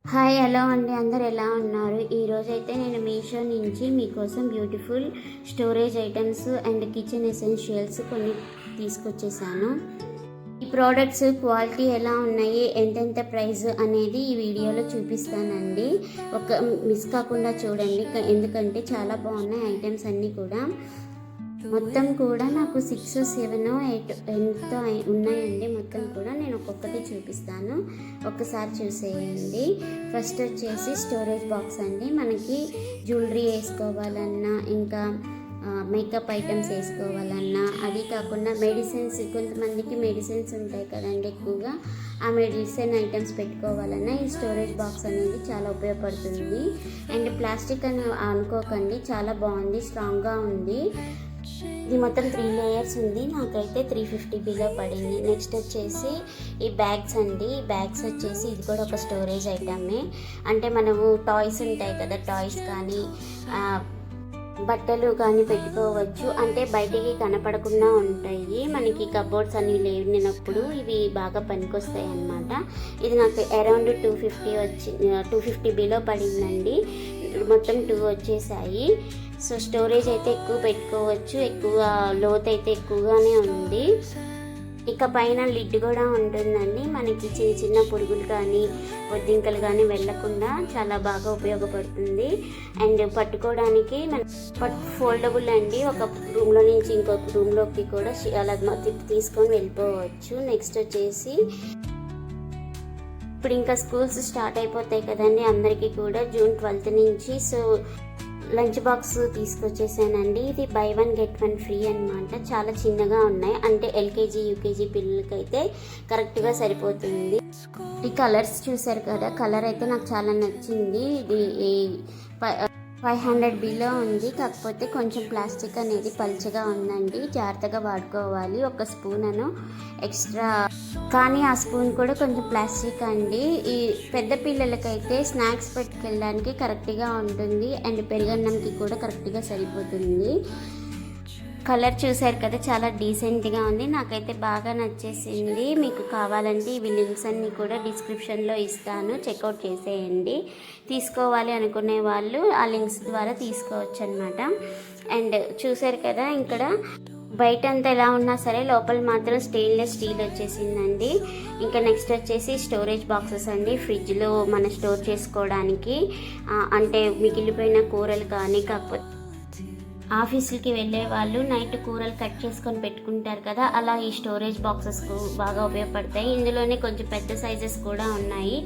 Hi, hello అండి. అందరు ఎలా ఉన్నారు? ఈరోజైతే నేను మీషో నుంచి మీకోసం beautiful storage items and kitchen essentials కొన్ని తీసుకొచ్చేసాను. ఈ ప్రోడక్ట్స్ క్వాలిటీ ఎలా ఉన్నాయి, ఎంతెంత ప్రైస్ అనేది ఈ వీడియోలో చూపిస్తానండి. మిస్ కాకుండా చూడండి, ఎందుకంటే చాలా బాగున్నాయి ఐటమ్స్ అన్నీ కూడా. మొత్తం కూడా నాకు 6, 7, 8 ఎంతో ఉన్నాయండి. మొత్తం కూడా నేను ఒక్కొక్కటి చూపిస్తాను, ఒక్కసారి చూసేయండి. ఫస్ట్ వచ్చేసి స్టోరేజ్ బాక్స్ అండి. మనకి జ్యువెలరీ వేసుకోవాలన్నా, ఇంకా మేకప్ ఐటమ్స్ వేసుకోవాలన్నా, అది కాకుండా మెడిసిన్స్, కొంతమందికి మెడిసిన్స్ ఉంటాయి కదండి ఎక్కువగా, ఆ మెడిసిన్ ఐటమ్స్ పెట్టుకోవాలన్నా ఈ స్టోరేజ్ బాక్స్ అనేది చాలా ఉపయోగపడుతుంది. అండ్ ప్లాస్టిక్ అని అనుకోకండి, చాలా బాగుంది, స్ట్రాంగ్గా ఉంది. ఇది మొత్తం 3 లేయర్స్ ఉంది. నాకైతే 350 బిలో పడింది. నెక్స్ట్ వచ్చేసి ఈ బ్యాగ్స్ అండి. ఈ బ్యాగ్స్ వచ్చేసి ఇది కూడా ఒక స్టోరేజ్ ఐటమే. అంటే మనము టాయ్స్ ఉంటాయి కదా, టాయ్స్ కానీ బట్టలు కానీ పెట్టుకోవచ్చు. అంటే బయటికి కనపడకుండా ఉంటాయి, మనకి కబోర్డ్స్ అని లేనప్పుడు ఇవి బాగా పనికొస్తాయి అన్నమాట. ఇది నాకు అరౌండ్ 250 బిలో పడిందండి. మొత్తం 2 వచ్చేసాయి. సో స్టోరేజ్ అయితే ఎక్కువ పెట్టుకోవచ్చు, ఎక్కువ లోత్ అయితే ఎక్కువగానే ఉంది. ఇక పైన లిడ్ కూడా ఉంటుందండి. మనకి చిన్న చిన్న పురుగులు కానీ బొద్దింకలు కానీ వెళ్ళకుండా చాలా బాగా ఉపయోగపడుతుంది. అండ్ పట్టుకోవడానికి ఫోల్డబుల్ అండి. ఒక రూమ్లో నుంచి ఇంకొక రూమ్లోకి కూడా అలా తీసుకొని వెళ్ళిపోవచ్చు. నెక్స్ట్ వచ్చేసి ఇప్పుడు ఇంకా స్కూల్స్ స్టార్ట్ అయిపోతాయి కదండి అందరికీ కూడా, June 12 నుంచి. సో లంచ్ బాక్స్ తీసుకొచ్చేసానండి. ఇది బై 1 get 1 ఫ్రీ అనమాట. చాలా చిన్నగా ఉన్నాయి, అంటే LKG UKG పిల్లలకైతే కరెక్ట్గా సరిపోతుంది. ఈ కలర్స్ చూసారు కదా, కలర్ అయితే నాకు చాలా నచ్చింది. ఇది 500 బిలో ఉంది. కాకపోతే కొంచెం ప్లాస్టిక్ అనేది పల్చగా ఉందండి, జాగ్రత్తగా వాడుకోవాలి. ఒక స్పూన్ ఎక్స్ట్రా, కానీ ఆ స్పూన్ కూడా కొంచెం ప్లాస్టిక్ అండి. ఈ పెద్ద పిల్లలకైతే స్నాక్స్ పెట్టుకెళ్ళడానికి కరెక్ట్గా ఉంటుంది, అండ్ పెరుగన్నంకి కూడా కరెక్ట్గా సరిపోతుంది. కలర్ చూసారు కదా, చాలా డీసెంట్గా ఉంది. నాకైతే బాగా నచ్చేసింది. మీకు కావాలంటే ఇవి లింక్స్ అన్నీ కూడా డిస్క్రిప్షన్లో ఇస్తాను, చెక్అవుట్ చేసేయండి. తీసుకోవాలి అనుకునే వాళ్ళు ఆ లింక్స్ ద్వారా తీసుకోవచ్చు అనమాట. అండ్ చూసారు కదా, ఇక్కడ బయట అంతా ఎలా ఉన్నా సరే లోపల మాత్రం స్టెయిన్లెస్ స్టీల్ వచ్చేసిందండి. ఇంకా నెక్స్ట్ వచ్చేసి స్టోరేజ్ బాక్సెస్ అండి. ఫ్రిడ్జ్లో మనం స్టోర్ చేసుకోవడానికి, అంటే మిగిలిపోయిన కూరలు కానీ, కాకపోతే ఆఫీసులకి వెళ్ళే వాళ్ళు నైట్ కూరలు కట్ చేసుకొని పెట్టుకుంటారు కదా, అలా ఈ స్టోరేజ్ బాక్సెస్కు బాగా ఉపయోగపడతాయి. ఇందులోనే కొంచెం పెద్ద సైజెస్ కూడా ఉన్నాయి.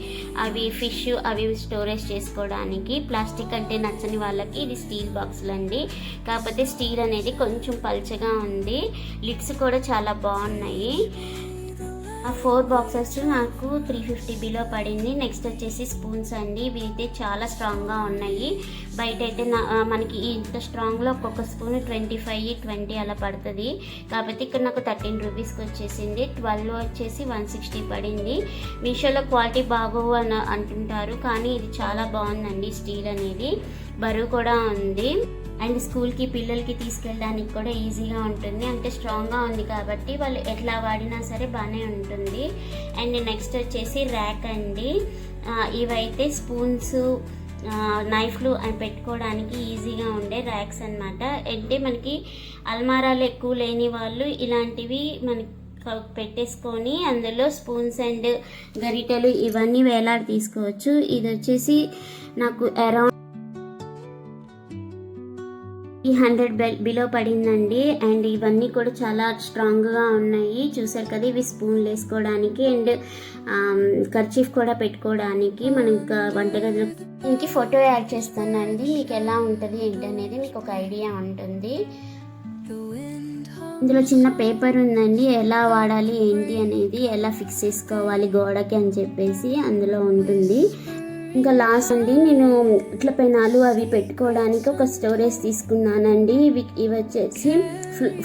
అవి ఫిష్ అవి స్టోరేజ్ చేసుకోవడానికి. ప్లాస్టిక్ అంటే నచ్చని వాళ్ళకి ఇది స్టీల్ బాక్సులు అండి. కాకపోతే స్టీల్ అనేది కొంచెం పల్చగా ఉంది. లిడ్స్ కూడా చాలా బాగున్నాయి. ఆ 4 బాక్సెస్ నాకు 350 బిలో పడింది. నెక్స్ట్ వచ్చేసి స్పూన్స్ అండి. ఇవి అయితే చాలా స్ట్రాంగ్గా ఉన్నాయి. బయట అయితే మనకి ఇంత స్ట్రాంగ్లో ఒక్కొక్క స్పూన్ 25, 20 అలా పడుతుంది. కాబట్టి ఇక్కడ నాకు 13 రూపీస్కి వచ్చేసింది. 12 వచ్చేసి 160 పడింది. మీషోలో క్వాలిటీ బాగోవు అని అంటుంటారు, కానీ ఇది చాలా బాగుందండి. స్టీల్ అనేది బరువు కూడా ఉంది. అండ్ స్కూల్కి పిల్లలకి తీసుకెళ్ళడానికి కూడా ఈజీగా ఉంటుంది, అంటే స్ట్రాంగ్గా ఉంది కాబట్టి వాళ్ళు ఎట్లా వాడినా సరే బాగానే ఉంటుంది. అండ్ నెక్స్ట్ వచ్చేసి ర్యాక్ అండి. ఇవైతే స్పూన్స్, నైఫ్లు పెట్టుకోవడానికి ఈజీగా ఉండే ర్యాక్స్ అన్నమాట. అంటే మనకి అల్మారాలు ఎక్కువ లేని వాళ్ళు ఇలాంటివి మనకి పెట్టేసుకొని అందులో స్పూన్స్ అండ్ గరిటెలు ఇవన్నీ వేలాడి తీసుకోవచ్చు. ఇది వచ్చేసి నాకు అరౌండ్ 100 బిలో పడిందండి. అండ్ ఇవన్నీ కూడా చాలా స్ట్రాంగ్గా ఉన్నాయి. చూసారు కదా, ఇవి స్పూన్లు వేసుకోవడానికి అండ్ కర్చీఫ్ కూడా పెట్టుకోవడానికి. మనం ఇంకా వంటగదిలో ఇంక ఫోటో యాడ్ చేస్తానండి, మీకు ఎలా ఉంటుంది ఏంటి అనేది మీకు ఒక ఐడియా ఉంటుంది. ఇందులో చిన్న పేపర్ ఉందండి, ఎలా వాడాలి ఏంటి అనేది, ఎలా ఫిక్స్ చేసుకోవాలి గోడకి అని చెప్పేసి అందులో ఉంటుంది. ఇంకా లాస్ట్ అండి, నేను ఇట్ల పెనాలు అవి పెట్టుకోవడానికి ఒక స్టోరేజ్ తీసుకున్నానండి. ఇవి వచ్చేసి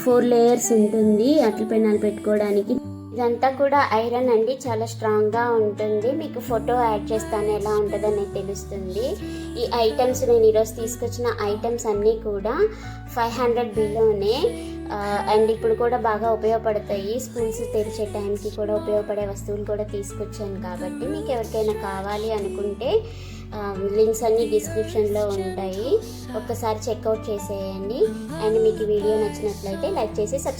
4 లేయర్స్ ఉంటుంది అట్ల పెనాలు పెట్టుకోవడానికి. ఇదంతా కూడా ఐరన్ అండి, చాలా స్ట్రాంగ్గా ఉంటుంది. మీకు ఫోటో యాడ్ చేస్తాను, ఎలా ఉంటుందని తెలుస్తుంది. ఈ ఐటమ్స్ నేను ఈరోజు తీసుకొచ్చిన ఐటమ్స్ అన్నీ కూడా 500 బిలోనే. అండ్ ఇప్పుడు కూడా బాగా ఉపయోగపడతాయి. స్కూల్స్ తెరిచే టైంకి కూడా ఉపయోగపడే వస్తువులు కూడా తీసుకొచ్చాను కాబట్టి మీకు ఎవరికైనా కావాలి అనుకుంటే లింక్స్ అన్నీ డిస్క్రిప్షన్లో ఉంటాయి, ఒక్కసారి చెక్అవుట్ చేసేయండి. అండ్ మీకు వీడియో నచ్చినట్లయితే లైక్ చేసి